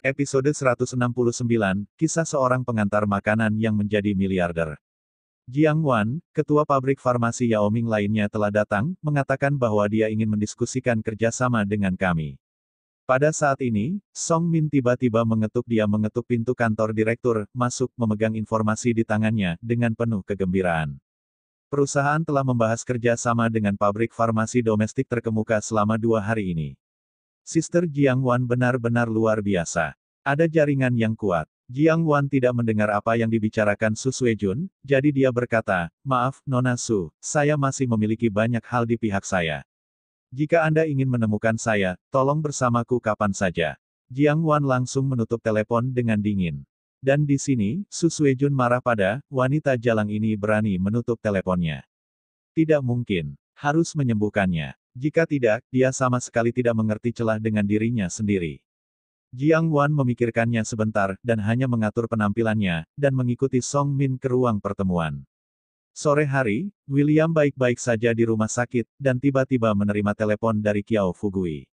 Episode 169, Kisah Seorang Pengantar Makanan yang Menjadi Miliarder. Jiang Wan, ketua pabrik farmasi Yaoming lainnya telah datang, mengatakan bahwa dia ingin mendiskusikan kerjasama dengan kami. Pada saat ini, Song Min tiba-tiba mengetuk pintu kantor direktur, masuk, memegang informasi di tangannya, dengan penuh kegembiraan. Perusahaan telah membahas kerjasama dengan pabrik farmasi domestik terkemuka selama 2 hari ini. Sister Jiang Wan benar-benar luar biasa. Ada jaringan yang kuat. Jiang Wan tidak mendengar apa yang dibicarakan Su Suejun, jadi dia berkata, "Maaf, Nona Su, saya masih memiliki banyak hal di pihak saya. Jika Anda ingin menemukan saya, tolong bersamaku kapan saja." Jiang Wan langsung menutup telepon dengan dingin. Dan di sini, Su Suejun marah pada wanita jalang ini berani menutup teleponnya. Tidak mungkin. Harus menyembuhkannya. Jika tidak, dia sama sekali tidak mengerti celah dengan dirinya sendiri. Jiang Wan memikirkannya sebentar, dan hanya mengatur penampilannya, dan mengikuti Song Min ke ruang pertemuan. Sore hari, William baik-baik saja di rumah sakit, dan tiba-tiba menerima telepon dari Qiao Fugui.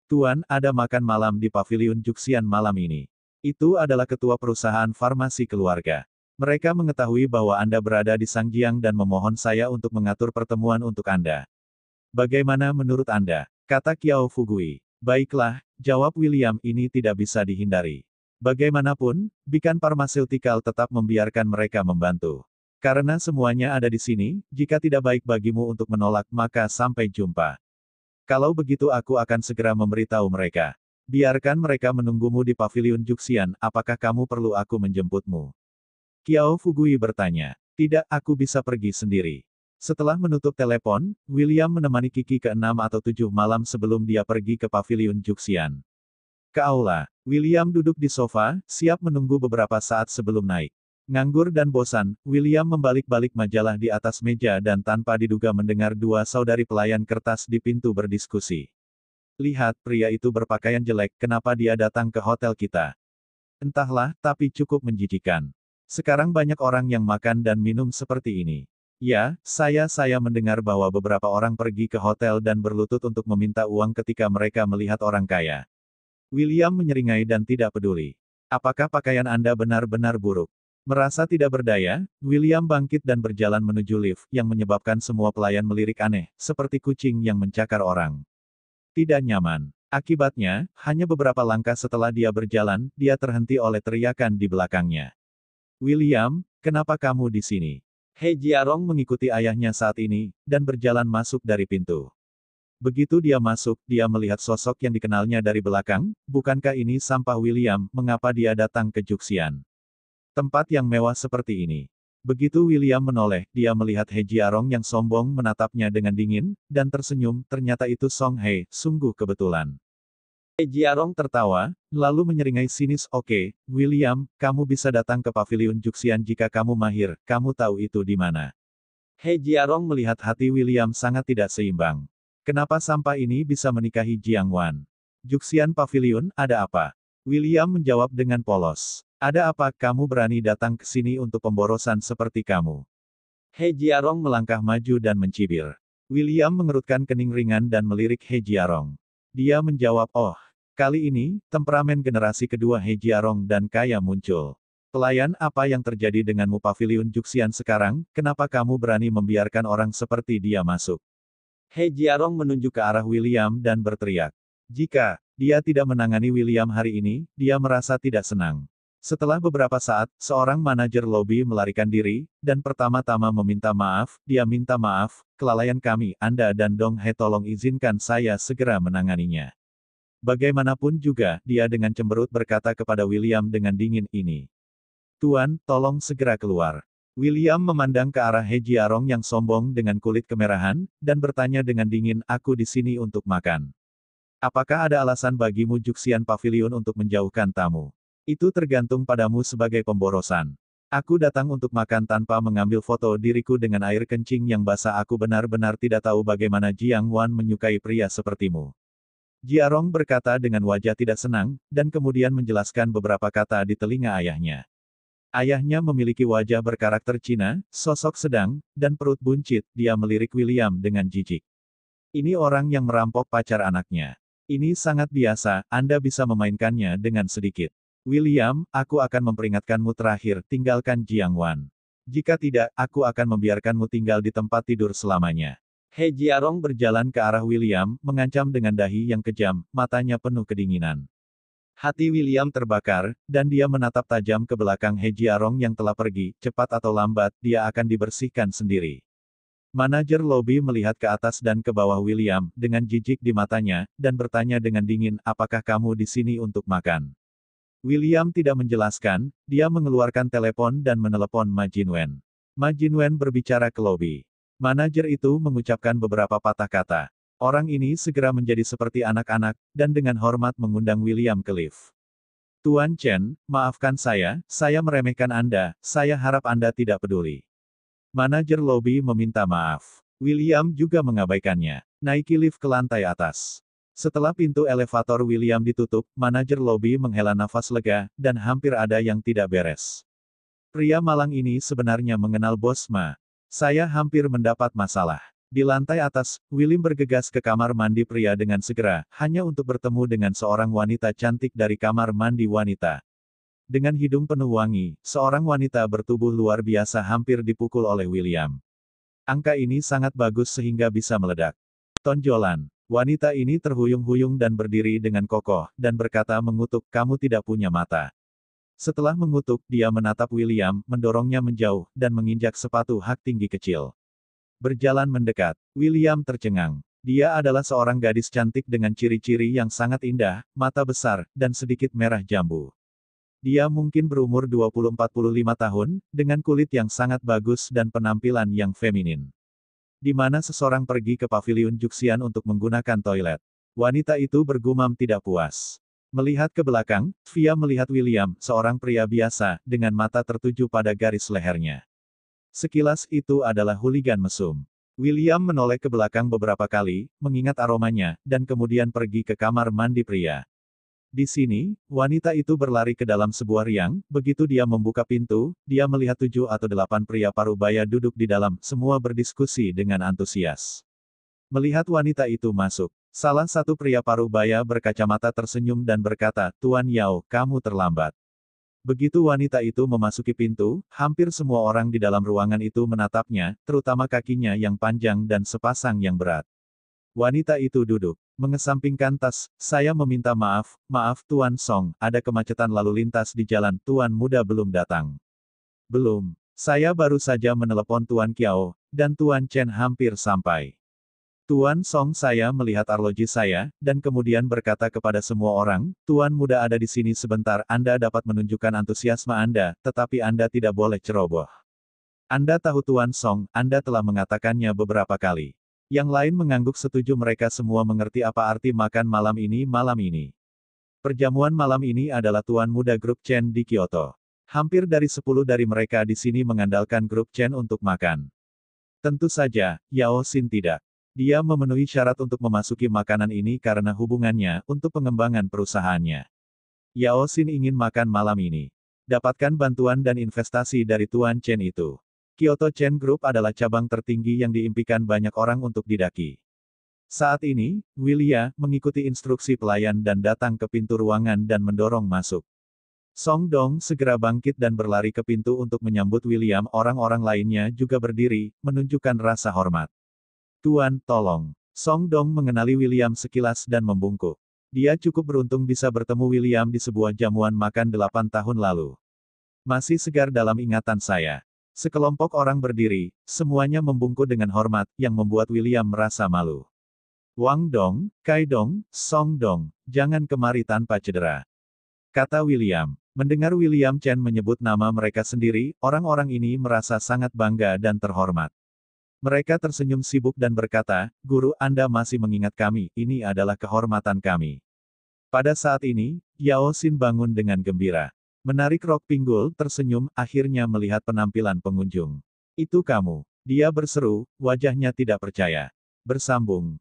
"Tuan, ada makan malam di Paviliun Juxian malam ini. Itu adalah ketua perusahaan farmasi keluarga. Mereka mengetahui bahwa Anda berada di Sangjiang dan memohon saya untuk mengatur pertemuan untuk Anda. Bagaimana menurut Anda?" Kata Qiao Fugui. "Baiklah," jawab William, "ini tidak bisa dihindari. Bagaimanapun, Bikan Pharmaceutical tetap membiarkan mereka membantu. Karena semuanya ada di sini, jika tidak baik bagimu untuk menolak, maka sampai jumpa. Kalau begitu aku akan segera memberitahu mereka. Biarkan mereka menunggumu di Paviliun Juxian, apakah kamu perlu aku menjemputmu?" Qiao Fugui bertanya. "Tidak, aku bisa pergi sendiri." Setelah menutup telepon, William menemani Kiki ke 6 atau 7 malam sebelum dia pergi ke Paviliun Juxian. Ke aula, William duduk di sofa, siap menunggu beberapa saat sebelum naik. Nganggur dan bosan, William membalik-balik majalah di atas meja dan tanpa diduga mendengar dua saudari pelayan kertas di pintu berdiskusi. "Lihat, pria itu berpakaian jelek, kenapa dia datang ke hotel kita? Entahlah, tapi cukup menjijikan. Sekarang banyak orang yang makan dan minum seperti ini. Ya, saya mendengar bahwa beberapa orang pergi ke hotel dan berlutut untuk meminta uang ketika mereka melihat orang kaya." William menyeringai dan tidak peduli. "Apakah pakaian Anda benar-benar buruk?" Merasa tidak berdaya, William bangkit dan berjalan menuju lift, yang menyebabkan semua pelayan melirik aneh, seperti kucing yang mencakar orang. Tidak nyaman. Akibatnya, hanya beberapa langkah setelah dia berjalan, dia terhenti oleh teriakan di belakangnya. "William, kenapa kamu di sini?" He Jiarong mengikuti ayahnya saat ini, dan berjalan masuk dari pintu. Begitu dia masuk, dia melihat sosok yang dikenalnya dari belakang. "Bukankah ini sampah William, mengapa dia datang ke Juxian? Tempat yang mewah seperti ini." Begitu William menoleh, dia melihat He Jiarong yang sombong menatapnya dengan dingin, dan tersenyum, ternyata itu Song He, sungguh kebetulan. He Jiarong tertawa, lalu menyeringai sinis, "Oke, William, kamu bisa datang ke Paviliun Juxian jika kamu mahir, kamu tahu itu di mana?" He Jiarong melihat hati William sangat tidak seimbang. Kenapa sampah ini bisa menikahi Jiang Wan? "Juxian Paviliun, ada apa?" William menjawab dengan polos. "Ada apa, kamu berani datang ke sini untuk pemborosan seperti kamu?" He Jiarong melangkah maju dan mencibir. William mengerutkan kening ringan dan melirik He Jiarong. Dia menjawab, "Oh, kali ini, temperamen generasi kedua He Jiarong dan kaya muncul. Pelayan, apa yang terjadi denganmu Paviliun Juxian sekarang, kenapa kamu berani membiarkan orang seperti dia masuk?" He Jiarong menunjuk ke arah William dan berteriak. Jika dia tidak menangani William hari ini, dia merasa tidak senang. Setelah beberapa saat, seorang manajer lobi melarikan diri, dan pertama-tama meminta maaf. Dia minta maaf, "Kelalaian kami, Anda dan Dong He, tolong izinkan saya segera menanganinya." Bagaimanapun juga, dia dengan cemberut berkata kepada William dengan dingin, "Ini. Tuan, tolong segera keluar." William memandang ke arah He Jiarong yang sombong dengan kulit kemerahan, dan bertanya dengan dingin, "Aku di sini untuk makan. Apakah ada alasan bagimu Juxian Pavilion untuk menjauhkan tamu? Itu tergantung padamu sebagai pemborosan. Aku datang untuk makan tanpa mengambil foto diriku dengan air kencing yang basah. Aku benar-benar tidak tahu bagaimana Jiang Wan menyukai pria sepertimu." Jiarong berkata dengan wajah tidak senang, dan kemudian menjelaskan beberapa kata di telinga ayahnya. Ayahnya memiliki wajah berkarakter Cina, sosok sedang, dan perut buncit. Dia melirik William dengan jijik. Ini orang yang merampok pacar anaknya. Ini sangat biasa, Anda bisa memainkannya dengan sedikit. William, aku akan memperingatkanmu terakhir, tinggalkan Jiang Wan. Jika tidak, aku akan membiarkanmu tinggal di tempat tidur selamanya. He Jiarong berjalan ke arah William, mengancam dengan dahi yang kejam, matanya penuh kedinginan. Hati William terbakar, dan dia menatap tajam ke belakang He Jiarong yang telah pergi, cepat atau lambat, dia akan dibersihkan sendiri. Manajer lobi melihat ke atas dan ke bawah William, dengan jijik di matanya, dan bertanya dengan dingin, apakah kamu di sini untuk makan? William tidak menjelaskan, dia mengeluarkan telepon dan menelepon Ma Jinwen. Ma Jinwen berbicara ke lobi. Manajer itu mengucapkan beberapa patah kata. Orang ini segera menjadi seperti anak-anak, dan dengan hormat mengundang William ke lift. Tuan Chen, maafkan saya meremehkan Anda, saya harap Anda tidak peduli. Manajer lobi meminta maaf. William juga mengabaikannya. Naiki lift ke lantai atas. Setelah pintu elevator William ditutup, manajer lobi menghela nafas lega, dan hampir ada yang tidak beres. Pria malang ini sebenarnya mengenal Bos Ma. Saya hampir mendapat masalah. Di lantai atas, William bergegas ke kamar mandi pria dengan segera, hanya untuk bertemu dengan seorang wanita cantik dari kamar mandi wanita. Dengan hidung penuh wangi, seorang wanita bertubuh luar biasa hampir dipukul oleh William. Angka ini sangat bagus sehingga bisa meledak. Tonjolan. Wanita ini terhuyung-huyung dan berdiri dengan kokoh, dan berkata mengutuk, kamu tidak punya mata. Setelah mengutuk, dia menatap William, mendorongnya menjauh, dan menginjak sepatu hak tinggi kecil. Berjalan mendekat, William tercengang. Dia adalah seorang gadis cantik dengan ciri-ciri yang sangat indah, mata besar, dan sedikit merah jambu. Dia mungkin berumur 20-45 tahun, dengan kulit yang sangat bagus dan penampilan yang feminin. Di mana seseorang pergi ke paviliun Juxian untuk menggunakan toilet. Wanita itu bergumam tidak puas. Melihat ke belakang, Via melihat William, seorang pria biasa, dengan mata tertuju pada garis lehernya. Sekilas itu adalah hooligan mesum. William menoleh ke belakang beberapa kali, mengingat aromanya, dan kemudian pergi ke kamar mandi pria. Di sini, wanita itu berlari ke dalam sebuah riang, begitu dia membuka pintu, dia melihat 7 atau 8 pria parubaya duduk di dalam, semua berdiskusi dengan antusias. Melihat wanita itu masuk, salah satu pria parubaya berkacamata tersenyum dan berkata, Tuan Yao, kamu terlambat. Begitu wanita itu memasuki pintu, hampir semua orang di dalam ruangan itu menatapnya, terutama kakinya yang panjang dan sepasang yang berat. Wanita itu duduk, mengesampingkan tas, saya meminta maaf, maaf Tuan Song, ada kemacetan lalu lintas di jalan, Tuan Muda belum datang. Belum, saya baru saja menelepon Tuan Kiao, dan Tuan Chen hampir sampai. Tuan Song saya melihat arloji saya, dan kemudian berkata kepada semua orang, Tuan Muda ada di sini sebentar, Anda dapat menunjukkan antusiasme Anda, tetapi Anda tidak boleh ceroboh. Anda tahu Tuan Song, Anda telah mengatakannya beberapa kali. Yang lain mengangguk setuju mereka semua mengerti apa arti makan malam ini. Perjamuan malam ini adalah Tuan Muda Grup Chen di Kyoto. Hampir dari 10 dari mereka di sini mengandalkan Grup Chen untuk makan. Tentu saja, Yao Xin tidak. Dia memenuhi syarat untuk memasuki makanan ini karena hubungannya untuk pengembangan perusahaannya. Yao Xin ingin makan malam ini. Dapatkan bantuan dan investasi dari Tuan Chen itu. Kyoto Chen Group adalah cabang tertinggi yang diimpikan banyak orang untuk didaki. Saat ini, Willia mengikuti instruksi pelayan dan datang ke pintu ruangan dan mendorong masuk. Song Dong segera bangkit dan berlari ke pintu untuk menyambut William. Orang-orang lainnya juga berdiri, menunjukkan rasa hormat. Tuan, tolong. Song Dong mengenali William sekilas dan membungkuk. Dia cukup beruntung bisa bertemu William di sebuah jamuan makan 8 tahun lalu. Masih segar dalam ingatan saya. Sekelompok orang berdiri, semuanya membungkuk dengan hormat, yang membuat William merasa malu. Wang Dong, Kai Dong, Song Dong, jangan kemari tanpa cedera. Kata William. Mendengar William Chen menyebut nama mereka sendiri, orang-orang ini merasa sangat bangga dan terhormat. Mereka tersenyum sibuk dan berkata, Guru, Anda masih mengingat kami, ini adalah kehormatan kami. Pada saat ini, Yao Xin bangun dengan gembira. Menarik rok pinggul, tersenyum, akhirnya melihat penampilan pengunjung. Itu kamu. Dia berseru, wajahnya tidak percaya. Bersambung.